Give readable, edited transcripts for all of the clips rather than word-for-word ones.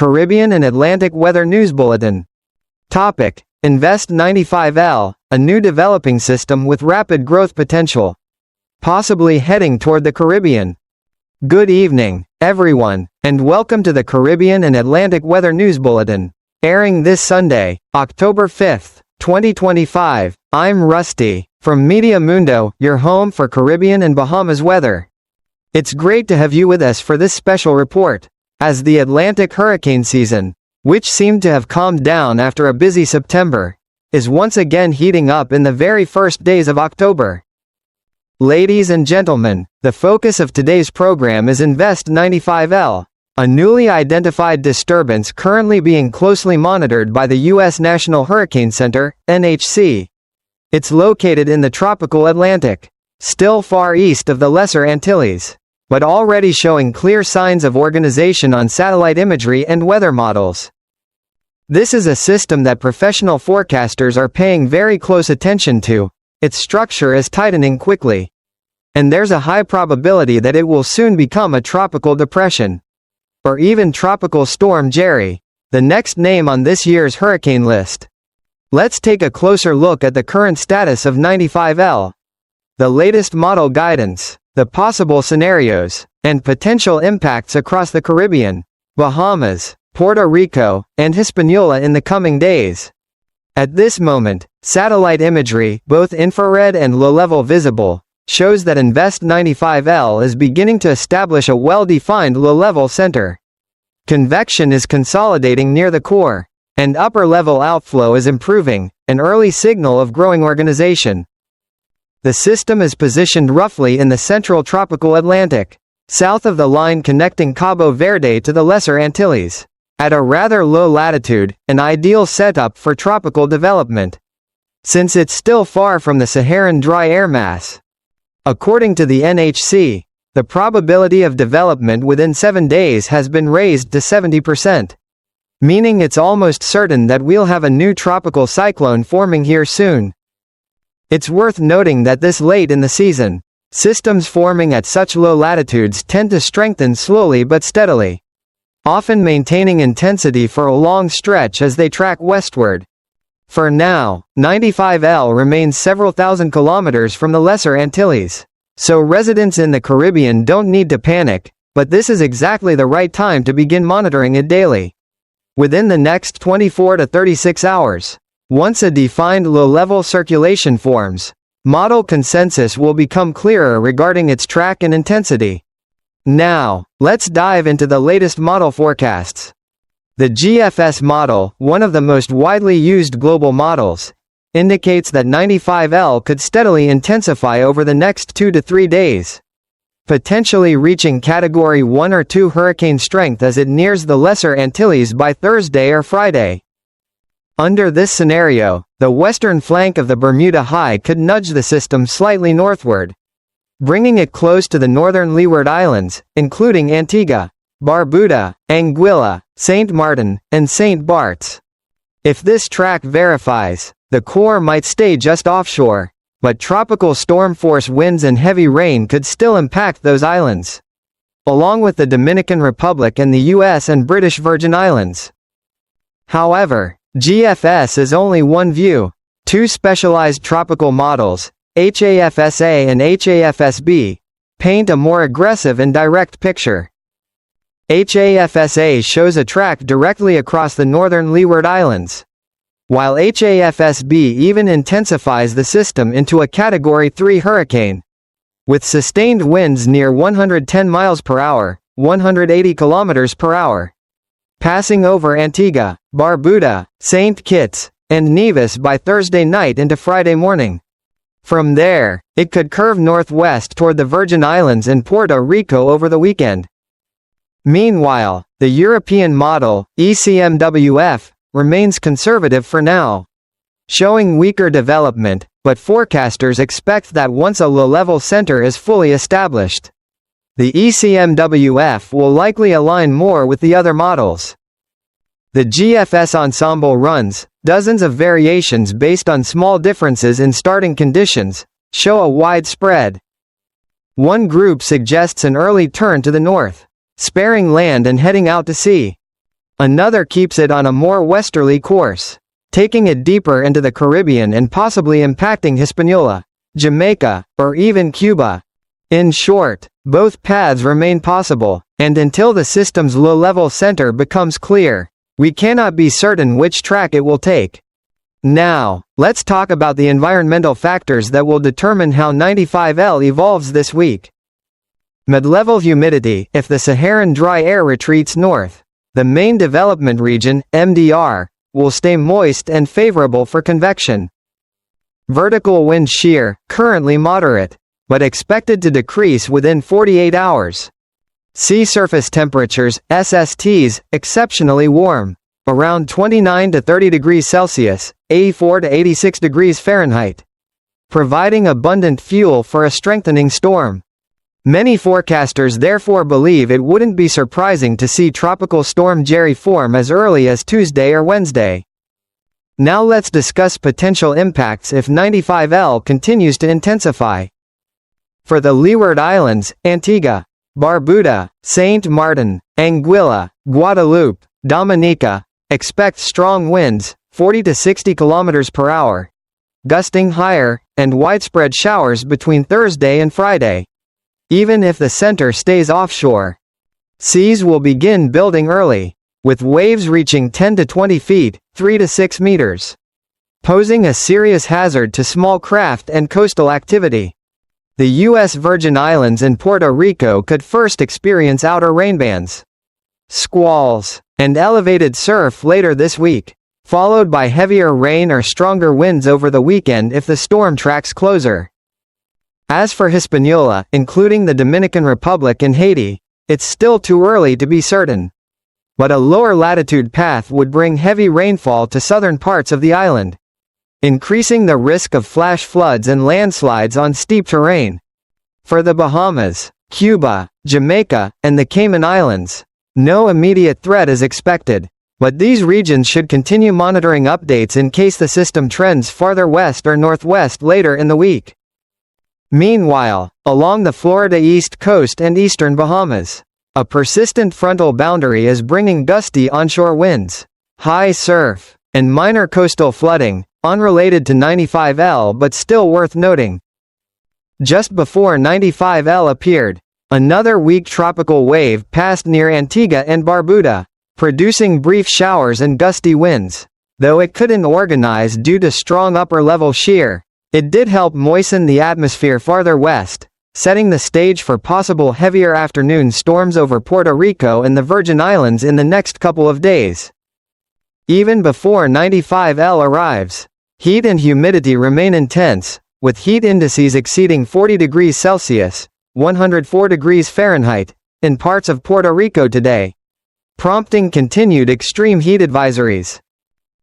Caribbean and Atlantic Weather News Bulletin. Topic: Invest 95L, a new developing system with rapid growth potential, possibly heading toward the Caribbean. Good evening, everyone, and welcome to the Caribbean and Atlantic Weather News Bulletin. Airing this Sunday, October 5th, 2025, I'm Rusty, from Media Mundo, your home for Caribbean and Bahamas weather. It's great to have you with us for this special report, as the Atlantic hurricane season, which seemed to have calmed down after a busy September, is once again heating up in the very first days of October. Ladies and gentlemen, the focus of today's program is Invest 95L, a newly identified disturbance currently being closely monitored by the U.S. National Hurricane Center, NHC. It's located in the tropical Atlantic, still far east of the Lesser Antilles, but already showing clear signs of organization on satellite imagery and weather models. This is a system that professional forecasters are paying very close attention to. Its structure is tightening quickly, and there's a high probability that it will soon become a tropical depression, or even Tropical Storm Jerry, the next name on this year's hurricane list. Let's take a closer look at the current status of 95L, the latest model guidance, the possible scenarios, and potential impacts across the Caribbean, Bahamas, Puerto Rico, and Hispaniola in the coming days. At this moment, satellite imagery, both infrared and low-level visible, shows that Invest 95L is beginning to establish a well-defined low-level center. Convection is consolidating near the core, and upper-level outflow is improving, an early signal of growing organization. The system is positioned roughly in the central tropical Atlantic, south of the line connecting Cabo Verde to the Lesser Antilles, at a rather low latitude, an ideal setup for tropical development, since it's still far from the Saharan dry air mass. According to the NHC, the probability of development within 7 days has been raised to 70%, meaning it's almost certain that we'll have a new tropical cyclone forming here soon. It's worth noting that this late in the season, systems forming at such low latitudes tend to strengthen slowly but steadily, often maintaining intensity for a long stretch as they track westward. For now, 95L remains several thousand kilometers from the Lesser Antilles, so residents in the Caribbean don't need to panic, but this is exactly the right time to begin monitoring it daily. Within the next 24 to 36 hours, once a defined low-level circulation forms, model consensus will become clearer regarding its track and intensity. Now, let's dive into the latest model forecasts. The GFS model, one of the most widely used global models, indicates that 95L could steadily intensify over the next 2 to 3 days, potentially reaching Category 1 or 2 hurricane strength as it nears the Lesser Antilles by Thursday or Friday. Under this scenario, the western flank of the Bermuda High could nudge the system slightly northward, bringing it close to the northern Leeward Islands, including Antigua, Barbuda, Anguilla, St. Martin, and St. Barts. If this track verifies, the core might stay just offshore, but tropical storm force winds and heavy rain could still impact those islands, along with the Dominican Republic and the US and British Virgin Islands. However, GFS is only one view. Two specialized tropical models, HAFSA and HAFSB, paint a more aggressive and direct picture. HAFSA shows a track directly across the northern Leeward Islands, while HAFSB even intensifies the system into a Category 3 hurricane, with sustained winds near 110 miles per hour, 180 kilometers per hour, passing over Antigua, Barbuda, St. Kitts, and Nevis by Thursday night into Friday morning. From there, it could curve northwest toward the Virgin Islands and Puerto Rico over the weekend. Meanwhile, the European model, ECMWF, remains conservative for now, showing weaker development, but forecasters expect that once a low-level center is fully established, the ECMWF will likely align more with the other models. The GFS ensemble runs dozens of variations based on small differences in starting conditions, show a wide spread. One group suggests an early turn to the north, sparing land and heading out to sea. Another keeps it on a more westerly course, taking it deeper into the Caribbean and possibly impacting Hispaniola, Jamaica, or even Cuba. In short, both paths remain possible, and until the system's low-level center becomes clear, we cannot be certain which track it will take. Now, let's talk about the environmental factors that will determine how 95L evolves this week. Mid-level humidity. If the Saharan dry air retreats north, the main development region, MDR, will stay moist and favorable for convection. Vertical wind shear, currently moderate, but expected to decrease within 48 hours. Sea surface temperatures, SSTs, exceptionally warm, around 29 to 30 degrees Celsius, 84 to 86 degrees Fahrenheit, providing abundant fuel for a strengthening storm. Many forecasters therefore believe it wouldn't be surprising to see Tropical Storm Jerry form as early as Tuesday or Wednesday. Now let's discuss potential impacts if 95L continues to intensify. For the Leeward Islands, Antigua, Barbuda, Saint Martin, Anguilla, Guadeloupe, Dominica, expect strong winds, 40 to 60 km per hour, gusting higher, and widespread showers between Thursday and Friday. Even if the center stays offshore, seas will begin building early, with waves reaching 10 to 20 feet, 3 to 6 meters, posing a serious hazard to small craft and coastal activity. The U.S. Virgin Islands and Puerto Rico could first experience outer rainbands, squalls, and elevated surf later this week, followed by heavier rain or stronger winds over the weekend if the storm tracks closer. As for Hispaniola, including the Dominican Republic and Haiti, it's still too early to be certain. But a lower latitude path would bring heavy rainfall to southern parts of the island, increasing the risk of flash floods and landslides on steep terrain. For the Bahamas, Cuba, Jamaica, and the Cayman Islands, no immediate threat is expected, but these regions should continue monitoring updates in case the system trends farther west or northwest later in the week. Meanwhile, along the Florida East Coast and eastern Bahamas, a persistent frontal boundary is bringing gusty onshore winds, high surf, and minor coastal flooding, unrelated to 95L but still worth noting. Just before 95L appeared, another weak tropical wave passed near Antigua and Barbuda, producing brief showers and gusty winds. Though it couldn't organize due to strong upper-level shear, it did help moisten the atmosphere farther west, setting the stage for possible heavier afternoon storms over Puerto Rico and the Virgin Islands in the next couple of days. Even before 95L arrives, heat and humidity remain intense, with heat indices exceeding 40 degrees Celsius, 104 degrees Fahrenheit, in parts of Puerto Rico today, prompting continued extreme heat advisories.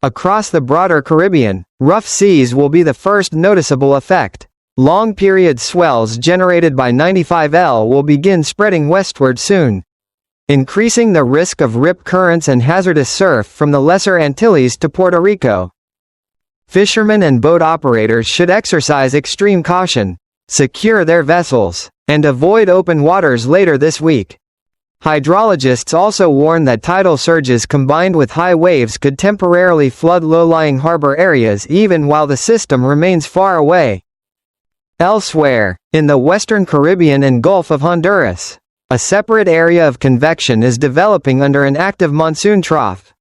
Across the broader Caribbean, rough seas will be the first noticeable effect. Long-period swells generated by 95L will begin spreading westward soon, increasing the risk of rip currents and hazardous surf from the Lesser Antilles to Puerto Rico. Fishermen and boat operators should exercise extreme caution, secure their vessels, and avoid open waters later this week. Hydrologists also warn that tidal surges combined with high waves could temporarily flood low-lying harbor areas even while the system remains far away. Elsewhere, in the western Caribbean and Gulf of Honduras, a separate area of convection is developing under an active monsoon trough.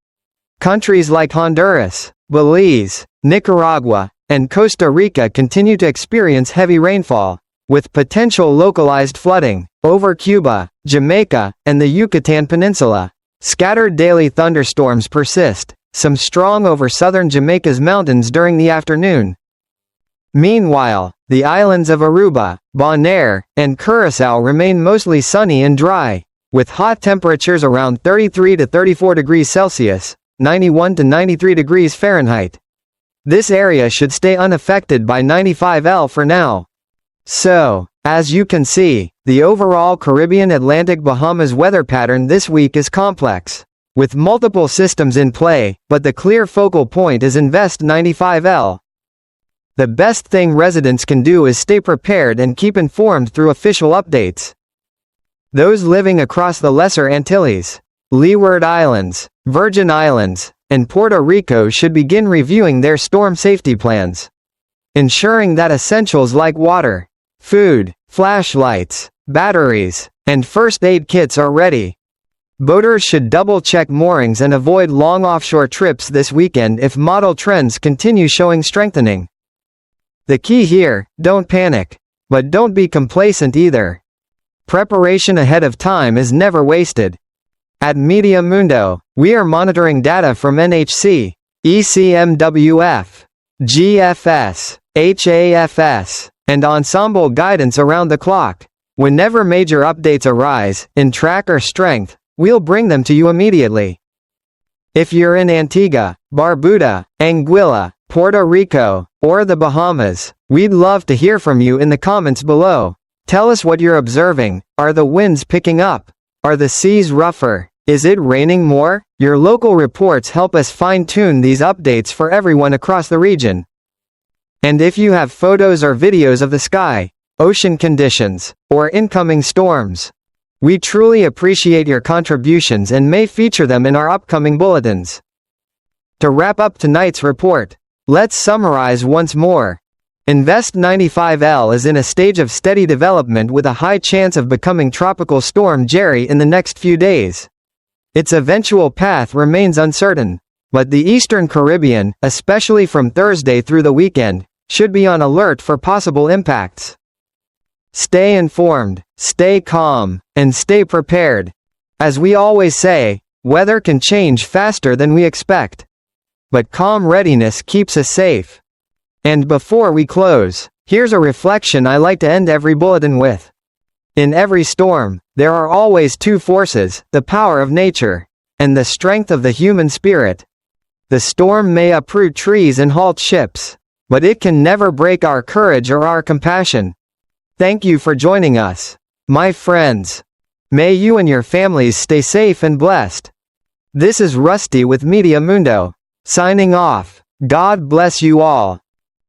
Countries like Honduras, Belize, Nicaragua, and Costa Rica continue to experience heavy rainfall, with potential localized flooding. Over Cuba, Jamaica, and the Yucatan Peninsula, scattered daily thunderstorms persist, some strong over southern Jamaica's mountains during the afternoon. Meanwhile, the islands of Aruba, Bonaire, and Curaçao remain mostly sunny and dry, with hot temperatures around 33 to 34 degrees Celsius, 91 to 93 degrees Fahrenheit. This area should stay unaffected by 95L for now. So, as you can see, the overall Caribbean-Atlantic-Bahamas weather pattern this week is complex, with multiple systems in play, but the clear focal point is Invest 95L. The best thing residents can do is stay prepared and keep informed through official updates. Those living across the Lesser Antilles, Leeward Islands, Virgin Islands, and Puerto Rico should begin reviewing their storm safety plans, ensuring that essentials like water, food, flashlights, batteries, and first aid kits are ready. Boaters should double-check moorings and avoid long offshore trips this weekend if model trends continue showing strengthening. The key here, don't panic. But don't be complacent either. Preparation ahead of time is never wasted. At Media Mundo, we are monitoring data from NHC, ECMWF, GFS, HAFS, and ensemble guidance around the clock. Whenever major updates arise, in tracker strength, we'll bring them to you immediately. If you're in Antigua, Barbuda, Anguilla, Puerto Rico, or the Bahamas, we'd love to hear from you in the comments below. Tell us what you're observing. Are the winds picking up? Are the seas rougher? Is it raining more? Your local reports help us fine-tune these updates for everyone across the region. And if you have photos or videos of the sky, ocean conditions, or incoming storms, we truly appreciate your contributions and may feature them in our upcoming bulletins. To wrap up tonight's report, let's summarize once more. Invest 95L is in a stage of steady development with a high chance of becoming Tropical Storm Jerry in the next few days. Its eventual path remains uncertain, but the Eastern Caribbean, especially from Thursday through the weekend, should be on alert for possible impacts. Stay informed, stay calm, and stay prepared. As we always say, weather can change faster than we expect. But calm readiness keeps us safe. And before we close, here's a reflection I like to end every bulletin with. In every storm, there are always two forces, the power of nature, and the strength of the human spirit. The storm may uproot trees and halt ships, but it can never break our courage or our compassion. Thank you for joining us, my friends. May you and your families stay safe and blessed. This is Rusty with Media Mundo, signing off. God bless you all.